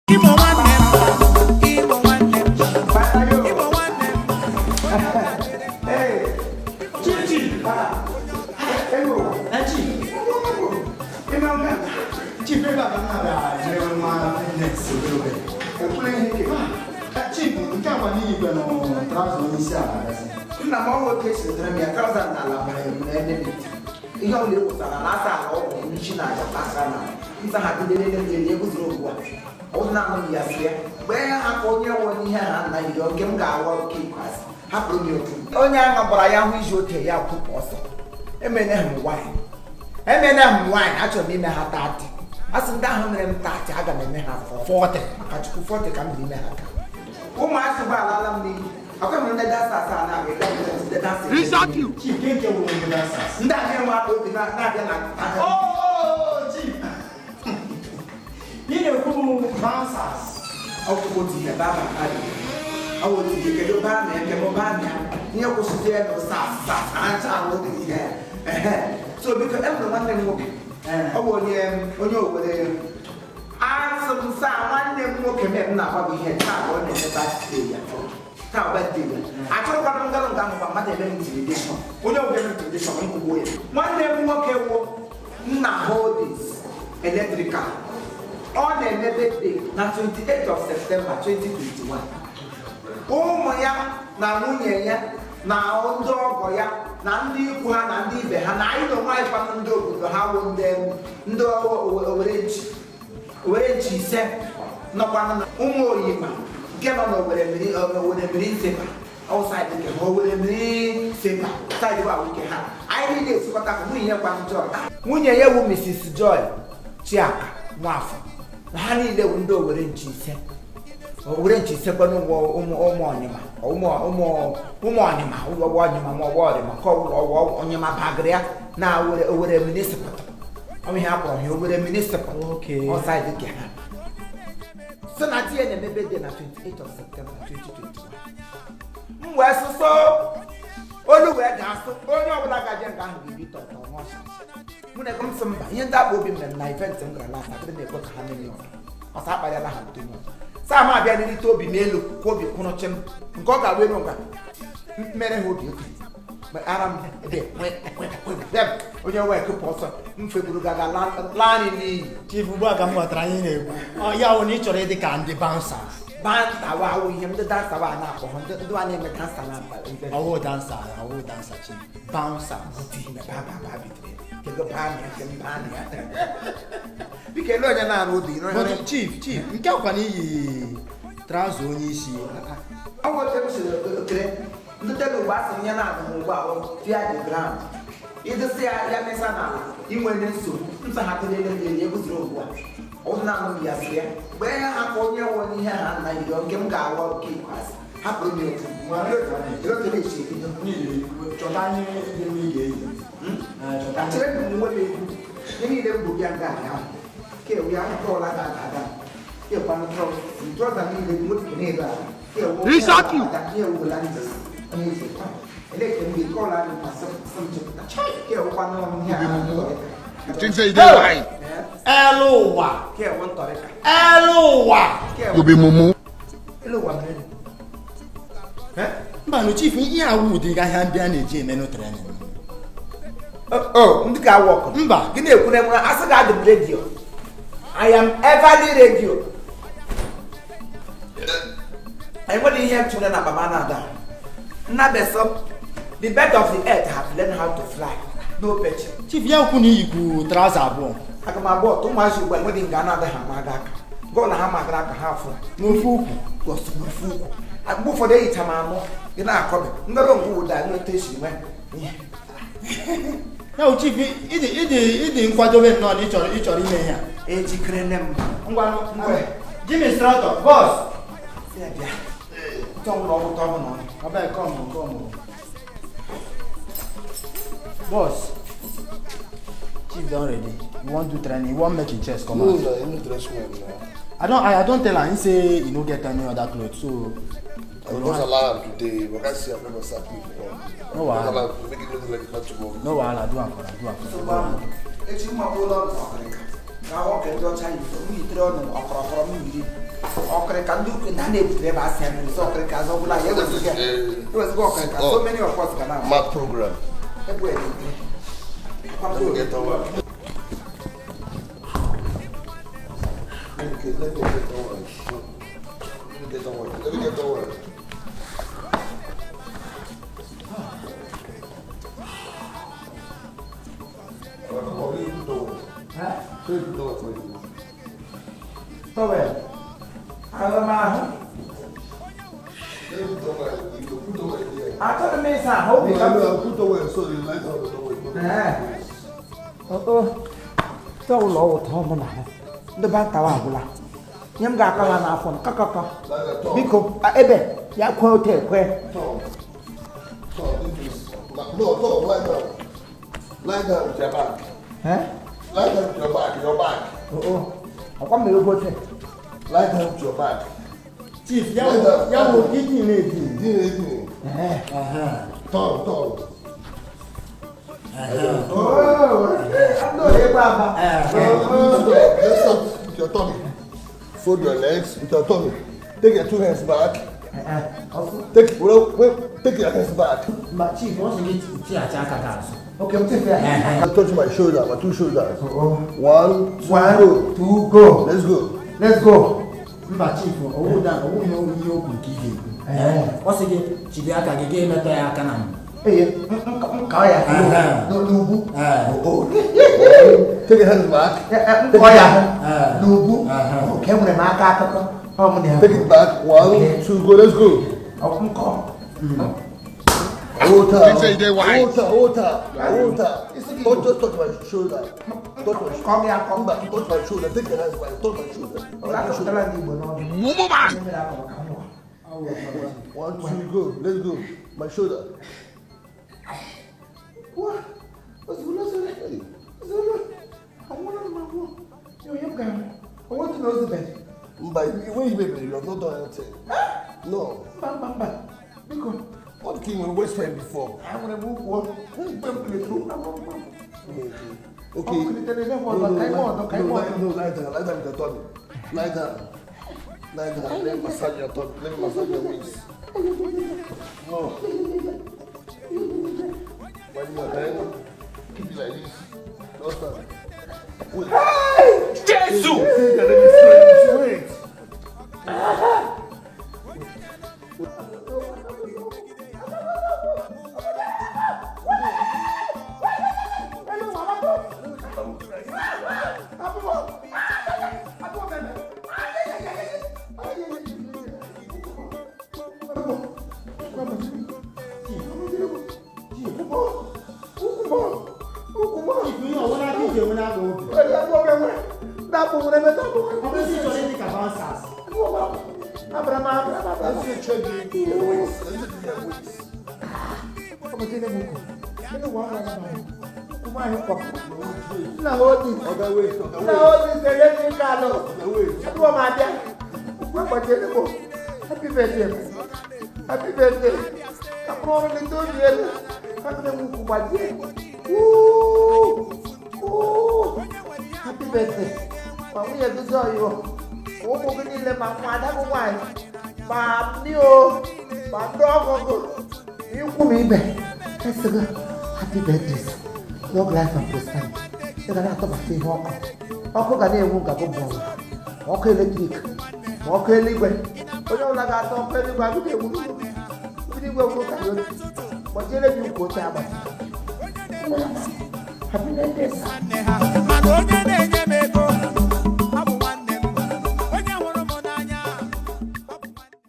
Imo one name. Imo one name. Imo one name. Hey, Chief. Hello. Chief. Chief, Chief, nke a gbanye igwe na traụza onye isi ala gasị. Nna m ọnwụ oke sitere m ya traụza n'ala ma enebit ihe ọ na-ewutara na asa ala ọgwụ nchi na-aja asa na nta ha bidoro ele eguzoro ugbu a ọ na-anụghị ya si ya mgbe ya hapụ onye nwe ihe ha na iri oge m ga-awa oke ikpeazụ hapụrụ m otu onye ahụ gbara ya hụ iji oke ya kwụpụ ọsọ emene m nwaanyị achọrọ m ime ha 30 asị ndị ahụ mere m 30 aga m eme ha 40 maka chukwu 40 ka m dị ime ha taa ụmụazị bụ alala m n'iyi akwa m ndị dasas a na-abịa ndị dasas ndị a na-enwe aka obi na-abịa na Chief, ị na-ekwu transas ọkụkọ dị ya baba adị ọwụ dị kedu ba na eke mụ ba na ihe kwụsịtị ya na sas acha ahụ dị ihe so biko enwere nwanne m nwoke ọ bụ onye Owerri asị m saa nwanne m nwoke m na-agba ihe taa ọ na-emeba ya taa birthday ya achọrọkwana m gara nga ahụ ma mmadụ eme m intimidation onye oge m intimidation m kwugbo ya nwanne m nwoke wụ nna holdings electrical ọ na-eme birthday na 28 of September 2021 ụmụ ya na nwunye ya na ndị ọgọ ya na ndị ikwu ha na ndị ibe ha na anyị na onwe anyị kwanụ ndị obodo ha wụ ndị Owerri ise nọkwanụ na ụmụ Oyima nke nọ n'Owerri mmiri Nsepa outside nke ha Owerri Nsepa side bụ nke ha anyị niile esikọta ka nwunye ya kwanụ Joy nwunye ya wụ Mrs. Joy Chiaka Nwafọ na ha niile wụ ndị Owerri Nchise kwanụ ụmụ Ọnyịma Onyema bagịrị ya na Owerri municipal ihe akpọrọ ha Owerri municipal outside nke ha so na tie na-emebe dị na 28 of September 2021 m wee sụsọ olu wee ga-asụ onye ọbụla gaje nga ahụ ga-ebi tọtọ n'ọsha mụ na m sị mba ihe ndị akpa obi mere na event m gara lasa adịrị na-ekwe ka ha mee ọsọ akparịala ha bute saa m abịa n'erite obi m elu ka obi kwụrụchi m nke ọ ga-arụ elu nga mere ha obi oke ara m onye wee kụpụ ọsọ m fegburu gaga laa anyị n'iyi Chief, ugbu a ka m ghọtara anyị na-ekwu ya wụ na ị chọrọ ịdị ka ndị bouncers. bantawa awụ ihe ndị dansawa a na-akpọ ha ndị a na-eme dansa na ọwụ dansa Chief, bouncers. biko ele onye na-arụ ụdị But Chief, nke akwa na iyi traụza onye isi ndị tebụl mgbe asị nye na-adụ ugbu a fia the ground ịdịsị ya mesa na inwe nsogbu nsa ha tụlele mmiri eguzoro ugbu a ọ na-anụ ya si ya mgbe ya hapụ onye nwe ihe ha na iri nke m ga-awa oke ikpeazụ hapụrụ m chere m nwere egwu ihe niile m bụ bịa nga ahụ ka ewu ya trọla ga-aga kekwanụ trọza niile motu niile a ewuola ndị mbanụ Chief, ihe awụ ụdị ahịa ndị a na-eji eme n'ụtara ndị ka awụ ọkụ mba gị na-ekwu na enwere asị ga-adị m redio I am everly radio enwere ihe m tụrụ na baba na-ada nna beso the bird of the earth have learned how to fly no pitch Chief, ya ukwu na iyikwu traụza abụọ aga m abụọ tụ ụmụazị ugbu a enweghị nga na-ada ha maga aka gọọ na ha magara aka ha afọ n'ofe ukwu n'ofe ukwu mgbe ụfọdụ ehicha m anụ dị na-akọbe ndọrọ ngwa ụda n'otu esi nwe ya Chief, ịdị nkwadobe nnọọ na ịchọrọ ime ihe a ejikere nne m ngwanụ Jimmy Strato boss si ya bịa tọmụrụ ọgwụta ọmụ na abeg come boss. Chief don ready. You wan do training? You wan make him chest come out? No, I no dress well now. I don't tell am. He say he no get any other clothes, so. I will not allow am today. But I see I'm never sack me before. No wahala. Make it look like it's not tomorrow. No wahala. Do am for am. Echi mma bụla ọrụ ọkụrịka. Na ọ ka ndị ọcha yi, o yitere ọnụ ọkọrọkọrọ mmiri. Okreka ndu na na-ebute ebe asị mmiri so okreka azọ bụla ya ewezụga okreka so many of us can have My program. ebe Let me get on one. Let me get on one. Let me get on one. Towel. Alamaha. Atọ me sa ho bi ka. Put away so the light on the way. Towel o to mo na. Ndị ba tawa agwụla. Nye m ga-aka ha n'afọ kakaka. Biko ebe ya kwe ote ekwe. No, lie down. Lie down with your back. Lie down with your back. Akwa mere ogote. Lie down with your back. Chief, ya wo kiti na-eti. Turn. I'm not a baba. Let's start with your tummy. Fold your legs with your tummy. Take your 2 hands back. Take your hands back. Ma chief, once you get to acha aka. Okay, I'm taking that. I touch my shoulder, my 2 shoulders. 1, 2, go. Let's go. Mba chief, owu da, owu no yi okwu kije. Once you get chibi aka gege meta ya aka na m. Ka ya. N'ugwu. Take your hands back. Ka ya. N'ugwu. Okay, nwere m aka akụkọ. Take it back. 1, 2, go. Let's go. Water. Don't just touch my shoulder. Come back. Touch my shoulder. Take your hands back. Touch my shoulder. 1, 2, go. Let's go. My shoulder. What? Hey. I want to know the bed. Wait, baby. You have not done anything. No. Because What came when we went before? I want to move one. Okay. No, lie down with your tummy. Lie down. Let me massage your tummy. Let me massage your waist. No. When you are dying, keep it like this. Don't stand. Wait. Jesus! Let me straight. Wait. Happy birthday. Happy birthday. Come on, let's do it. Happy birthday. We are to join you. Oh, we're going to let my mother wife. My new, my dog. You come in bed. Let's go. Happy birthday. Long life and prosperity. You're going to have to be walk. Walk on the room, go born. Walk electric. Walk electric. Onye ọla ga-atọ ọkụ eluigwe agụda egbu mmiri igwe gwụ ka ya otu gbajere m ukwu oche agbata. Happy birthday, sir.